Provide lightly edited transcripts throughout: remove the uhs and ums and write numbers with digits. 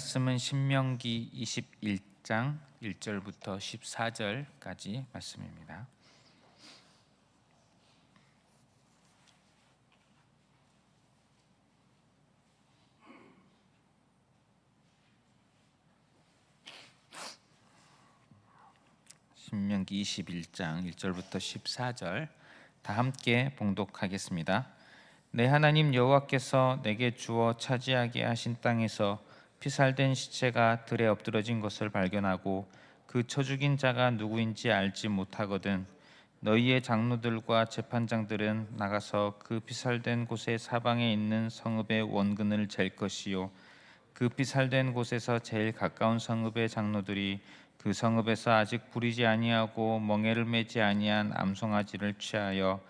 말씀은 신명기 21장 1절부터 14절까지 말씀입니다. 신명기 21장 1절부터 14절 다 함께 봉독하겠습니다. 내 하나님 여호와께서 내게 주어 차지하게 하신 땅에서 피살된 시체가 들에 엎드러진 것을 발견하고 그 쳐 죽인 자가 누구인지 알지 못하거든 너희의 장로들과 재판장들은 나가서 그 피살된 곳의 사방에 있는 성읍의 원근을 잴 것이요 그 피살된 곳에서 제일 가까운 성읍의 장로들이 그 성읍에서 아직 부리지 아니하고 멍에를 매지 아니한 암송아지를 취하여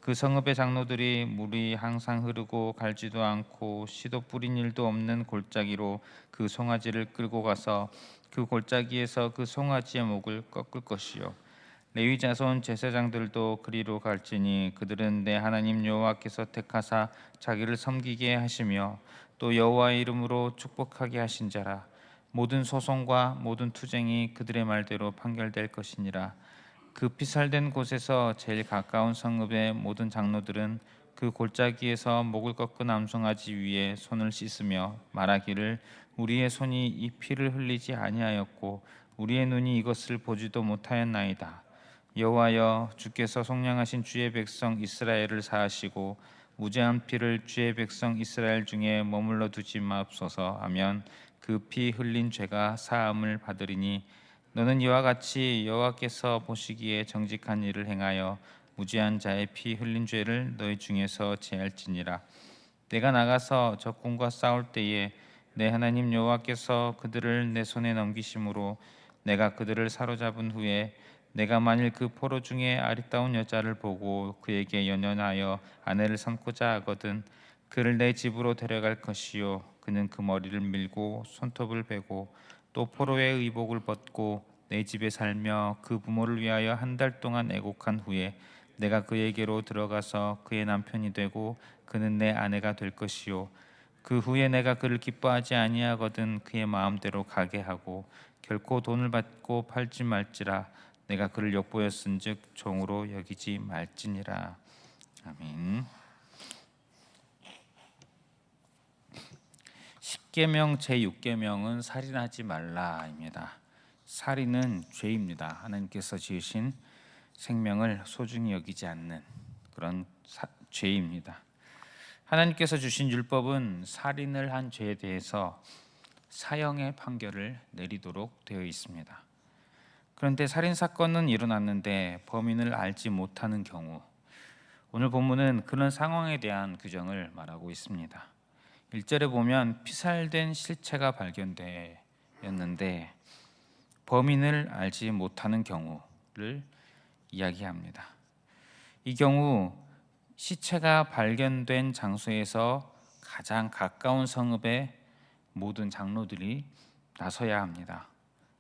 그 성읍의 장로들이 물이 항상 흐르고 갈지도 않고 씨도 뿌린 일도 없는 골짜기로 그 송아지를 끌고 가서 그 골짜기에서 그 송아지의 목을 꺾을 것이요 레위 자손 제사장들도 그리로 갈지니 그들은 내 하나님 여호와께서 택하사 자기를 섬기게 하시며 또 여호와의 이름으로 축복하게 하신 자라. 모든 소송과 모든 투쟁이 그들의 말대로 판결될 것이니라. 그 피살된 곳에서 제일 가까운 성읍의 모든 장로들은 그 골짜기에서 목을 꺾은 암송아지 위에 손을 씻으며 말하기를 우리의 손이 이 피를 흘리지 아니하였고 우리의 눈이 이것을 보지도 못하였나이다. 여호와여, 주께서 속량하신 주의 백성 이스라엘을 사하시고 무죄한 피를 주의 백성 이스라엘 중에 머물러 두지 마옵소서 하면 그 피 흘린 죄가 사함을 받으리니 너는 이와 같이 여호와께서 보시기에 정직한 일을 행하여 무죄한 자의 피 흘린 죄를 너희 중에서 제할지니라. 내가 나가서 적군과 싸울 때에 내 하나님 여호와께서 그들을 내 손에 넘기심으로 내가 그들을 사로잡은 후에 내가 만일 그 포로 중에 아리따운 여자를 보고 그에게 연연하여 아내를 삼고자 하거든 그를 내 집으로 데려갈 것이요 그는 그 머리를 밀고 손톱을 베고 또 포로의 의복을 벗고 내 집에 살며 그 부모를 위하여 한 달 동안 애곡한 후에 내가 그에게로 들어가서 그의 남편이 되고 그는 내 아내가 될 것이요 그 후에 내가 그를 기뻐하지 아니하거든 그의 마음대로 가게 하고 결코 돈을 받고 팔지 말지라. 내가 그를 엿보였은즉 종으로 여기지 말지니라. 아멘. 십계명 제6계명은 살인하지 말라입니다. 살인은 죄입니다. 하나님께서 지으신 생명을 소중히 여기지 않는 그런 죄입니다. 하나님께서 주신 율법은 살인을 한 죄에 대해서 사형의 판결을 내리도록 되어 있습니다. 그런데 살인 사건은 일어났는데 범인을 알지 못하는 경우, 오늘 본문은 그런 상황에 대한 규정을 말하고 있습니다. 1절에 보면 피살된 실체가 발견되었는데 범인을 알지 못하는 경우를 이야기합니다. 이 경우 시체가 발견된 장소에서 가장 가까운 성읍의 모든 장로들이 나서야 합니다.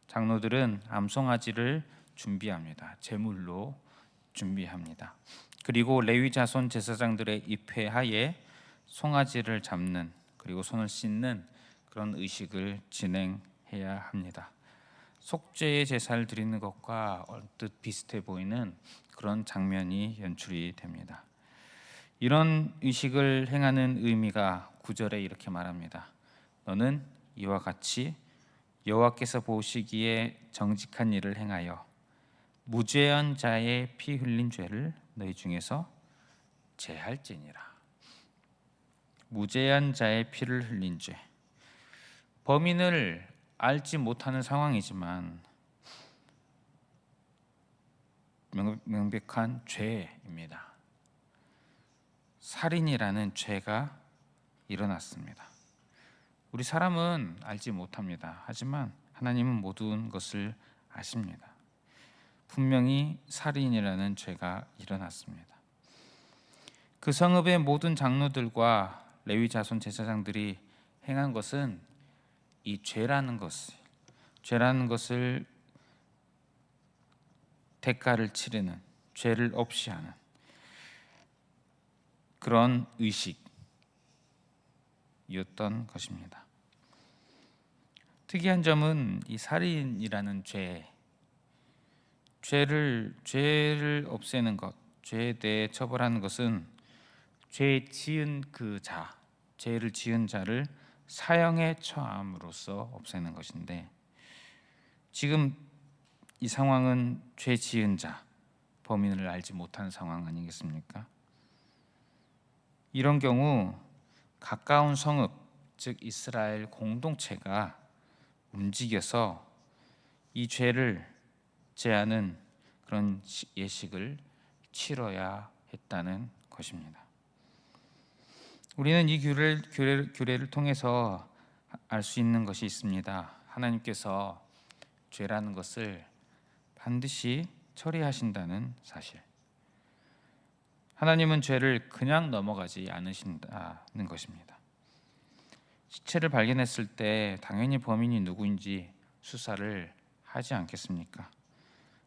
장로들은 암송아지를 준비합니다. 제물로 준비합니다. 그리고 레위 자손 제사장들의 입회하에 송아지를 잡는 그리고 손을 씻는 그런 의식을 진행해야 합니다. 속죄의 제사를 드리는 것과 얼뜻 비슷해 보이는 그런 장면이 연출이 됩니다. 이런 의식을 행하는 의미가 9절에 이렇게 말합니다. 너는 이와 같이 여호와께서 보시기에 정직한 일을 행하여 무죄한 자의 피 흘린 죄를 너희 중에서 제할지니라. 무죄한 자의 피를 흘린 죄. 범인을 알지 못하는 상황이지만 명백한 죄입니다. 살인이라는 죄가 일어났습니다. 우리 사람은 알지 못합니다. 하지만 하나님은 모든 것을 아십니다. 분명히 살인이라는 죄가 일어났습니다. 그 성읍의 모든 장로들과 레위 자손 제사장들이 행한 것은 이 죄라는 것을 대가를 치르는, 죄를 없이 하는 그런 의식이었던 것입니다. 특이한 점은 이 살인이라는 죄를 없애는 것, 죄에 대해 처벌하는 것은 죄를 지은 자를 사형에 처함으로써 없애는 것인데, 지금 이 상황은 죄 지은 자, 범인을 알지 못하는 상황 아니겠습니까? 이런 경우 가까운 성읍, 즉 이스라엘 공동체가 움직여서 이 죄를 제하는 그런 예식을 치러야 했다는 것입니다. 우리는 이 규례를 통해서 알 수 있는 것이 있습니다. 하나님께서 죄라는 것을 반드시 처리하신다는 사실. 하나님은 죄를 그냥 넘어가지 않으신다는 것입니다. 시체를 발견했을 때 당연히 범인이 누구인지 수사를 하지 않겠습니까?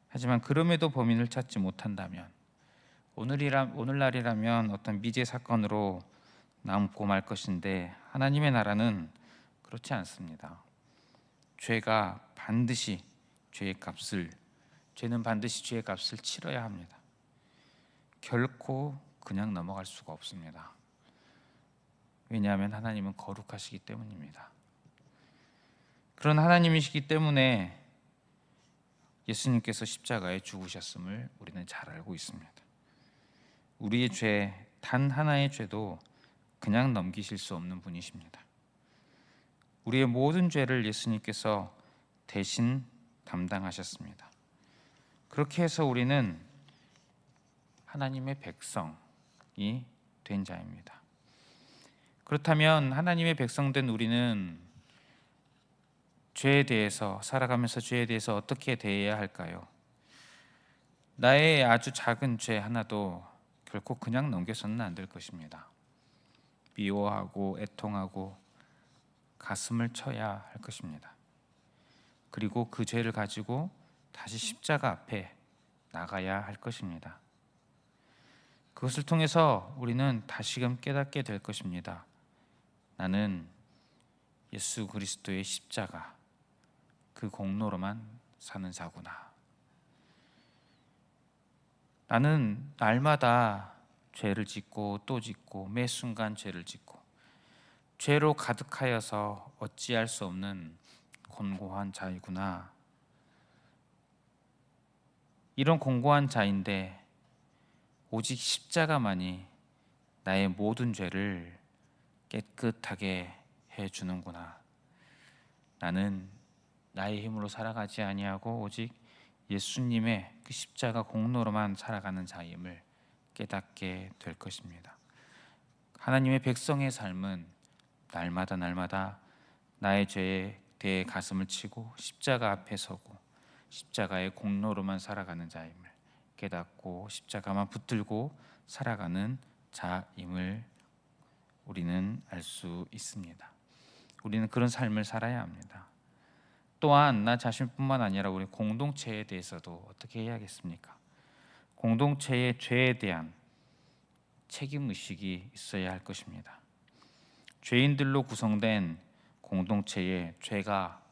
하지만 그럼에도 범인을 찾지 못한다면, 오늘날이라면 어떤 미제 사건으로 남고 말 것인데, 하나님의 나라는 그렇지 않습니다. 죄는 반드시 죄의 값을 치러야 합니다. 결코 그냥 넘어갈 수가 없습니다. 왜냐하면 하나님은 거룩하시기 때문입니다. 그런 하나님이시기 때문에 예수님께서 십자가에 죽으셨음을 우리는 잘 알고 있습니다. 우리의 죄, 단 하나의 죄도 그냥 넘기실 수 없는 분이십니다. 우리의 모든 죄를 예수님께서 대신 담당하셨습니다. 그렇게 해서 우리는 하나님의 백성이 된 자입니다. 그렇다면 하나님의 백성된 우리는 살아가면서 죄에 대해서 어떻게 대해야 할까요? 나의 아주 작은 죄 하나도 결코 그냥 넘겨서는 안 될 것입니다. 미워하고 애통하고 가슴을 쳐야 할 것입니다. 그리고 그 죄를 가지고 다시 십자가 앞에 나가야 할 것입니다. 그것을 통해서 우리는 다시금 깨닫게 될 것입니다. 나는 예수 그리스도의 십자가, 그 공로로만 사는 자구나. 나는 날마다 죄를 짓고 또 짓고 매 순간 죄를 짓고 죄로 가득하여서 어찌할 수 없는 곤고한 자이구나. 이런 곤고한 자인데 오직 십자가만이 나의 모든 죄를 깨끗하게 해주는구나. 나는 나의 힘으로 살아가지 아니하고 오직 예수님의 그 십자가 공로로만 살아가는 자임을 깨닫게 될 것입니다. 하나님의 백성의 삶은 날마다 나의 죄에 대해 가슴을 치고 십자가 앞에 서고 십자가의 공로로만 살아가는 자임을 깨닫고 십자가만 붙들고 살아가는 자임을 우리는 알 수 있습니다. 우리는 그런 삶을 살아야 합니다. 또한 나 자신뿐만 아니라 우리 공동체에 대해서도 어떻게 해야겠습니까? 공동체의 죄에 대한 책임의식이 있어야 할 것입니다. 죄인들로 구성된 공동체에 죄가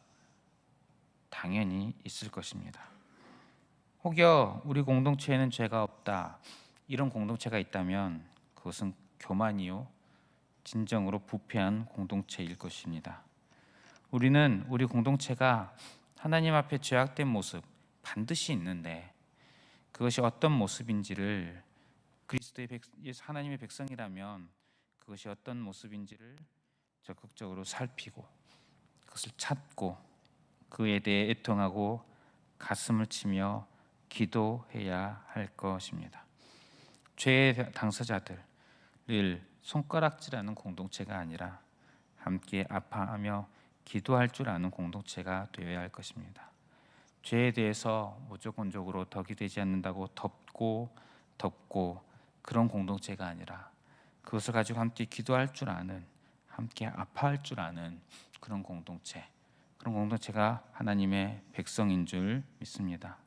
당연히 있을 것입니다. 혹여 우리 공동체에는 죄가 없다, 이런 공동체가 있다면 그것은 교만이요 진정으로 부패한 공동체일 것입니다. 우리는 우리 공동체가 하나님 앞에 죄악된 모습 반드시 있는데, 그것이 어떤 모습인지를 하나님의 백성이라면 그것이 어떤 모습인지를 적극적으로 살피고 그것을 찾고 그에 대해 애통하고 가슴을 치며 기도해야 할 것입니다. 죄의 당사자들을 손가락질하는 공동체가 아니라 함께 아파하며 기도할 줄 아는 공동체가 되어야 할 것입니다. 죄에 대해서 무조건적으로 덕이 되지 않는다고 덮고 그런 공동체가 아니라 그것을 가지고 함께 기도할 줄 아는, 함께 아파할 줄 아는 그런 공동체가 하나님의 백성인 줄 믿습니다.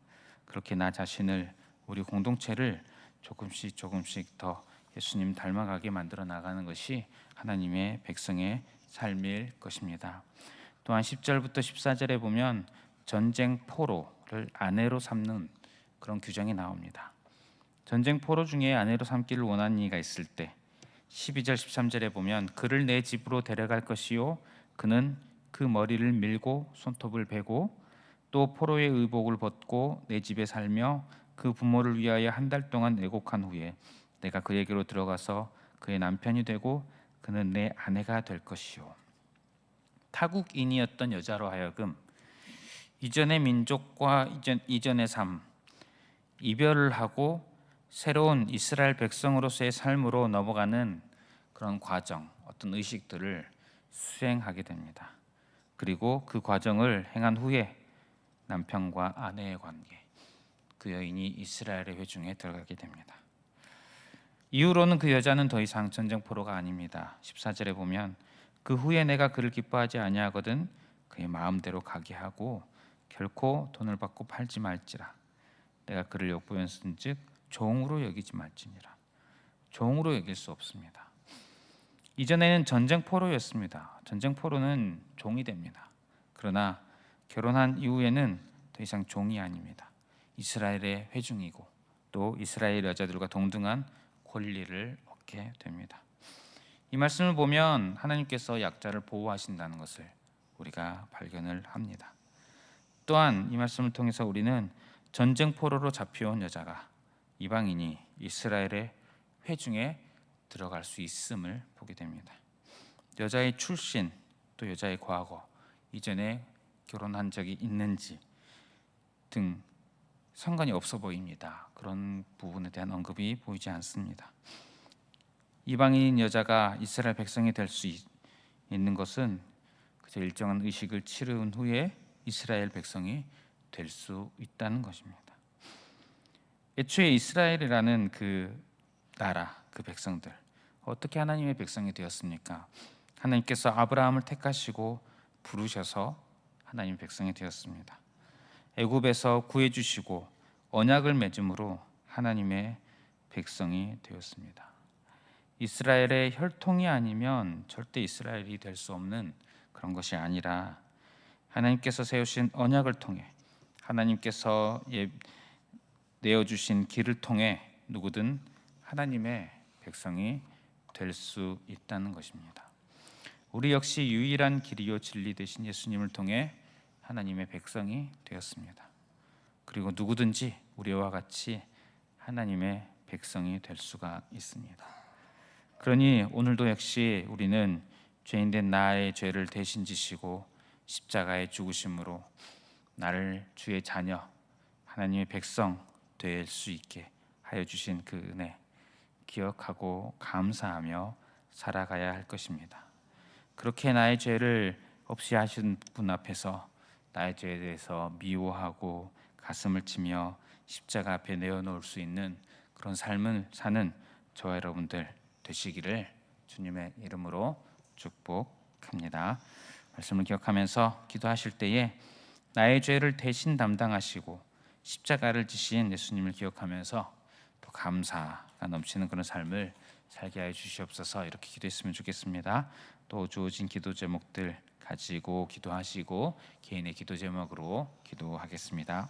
그렇게 나 자신을, 우리 공동체를 조금씩 더 예수님 닮아가게 만들어 나가는 것이 하나님의 백성의 삶일 것입니다. 또한 10절부터 14절에 보면 전쟁 포로를 아내로 삼는 그런 규정이 나옵니다. 전쟁 포로 중에 아내로 삼기를 원하는 이가 있을 때 12절 13절에 보면 그를 내 집으로 데려갈 것이요 그는 그 머리를 밀고 손톱을 베고 또 포로의 의복을 벗고 내 집에 살며 그 부모를 위하여 한 달 동안 애곡한 후에 내가 그에게로 들어가서 그의 남편이 되고 그는 내 아내가 될 것이요. 타국인이었던 여자로 하여금 이전의 민족과 이전의 삶, 이별을 하고 새로운 이스라엘 백성으로서의 삶으로 넘어가는 그런 과정, 어떤 의식들을 수행하게 됩니다. 그리고 그 과정을 행한 후에 남편과 아내의 관계, 그 여인이 이스라엘의 회중에 들어가게 됩니다. 이후로는 그 여자는 더 이상 전쟁 포로가 아닙니다. 14절에 보면 그 후에 내가 그를 기뻐하지 아니하거든 그의 마음대로 가게 하고 결코 돈을 받고 팔지 말지라. 내가 그를 역부였은즉 종으로 여기지 말지니라. 종으로 여길 수 없습니다. 이전에는 전쟁 포로였습니다. 전쟁 포로는 종이 됩니다. 그러나 결혼한 이후에는 더 이상 종이 아닙니다. 이스라엘의 회중이고 또 이스라엘 여자들과 동등한 권리를 얻게 됩니다. 이 말씀을 보면 하나님께서 약자를 보호하신다는 것을 우리가 발견을 합니다. 또한 이 말씀을 통해서 우리는 전쟁 포로로 잡혀온 여자가 이방인이 이스라엘의 회중에 들어갈 수 있음을 보게 됩니다. 여자의 출신 또 여자의 과거, 이전에 결혼한 적이 있는지 등 상관이 없어 보입니다. 그런 부분에 대한 언급이 보이지 않습니다. 이방인 여자가 이스라엘 백성이 될 수 있는 것은 그저 일정한 의식을 치른 후에 이스라엘 백성이 될 수 있다는 것입니다. 애초에 이스라엘이라는 그 나라, 그 백성들 어떻게 하나님의 백성이 되었습니까? 하나님께서 아브라함을 택하시고 부르셔서 하나님의 백성이 되었습니다. 애굽에서 구해주시고 언약을 맺음으로 하나님의 백성이 되었습니다. 이스라엘의 혈통이 아니면 절대 이스라엘이 될 수 없는 그런 것이 아니라 하나님께서 세우신 언약을 통해 하나님께서 내어주신 길을 통해 누구든 하나님의 백성이 될 수 있다는 것입니다. 우리 역시 유일한 길이요 진리 되신 예수님을 통해 하나님의 백성이 되었습니다. 그리고 누구든지 우리와 같이 하나님의 백성이 될 수가 있습니다. 그러니 오늘도 역시 우리는 죄인된 나의 죄를 대신 지시고 십자가에 죽으심으로 나를 주의 자녀, 하나님의 백성 될 수 있게 하여 주신 그 은혜 기억하고 감사하며 살아가야 할 것입니다. 그렇게 나의 죄를 없이 하신 분 앞에서 나의 죄에 대해서 미워하고 가슴을 치며 십자가 앞에 내어놓을 수 있는 그런 삶을 사는 저와 여러분들 되시기를 주님의 이름으로 축복합니다. 말씀을 기억하면서 기도하실 때에 나의 죄를 대신 담당하시고 십자가를 지신 예수님을 기억하면서 또 감사가 넘치는 그런 삶을 살게 하여 주시옵소서. 이렇게 기도했으면 좋겠습니다. 또 주어진 기도 제목들 가지고 기도하시고 개인의 기도 제목으로 기도하겠습니다.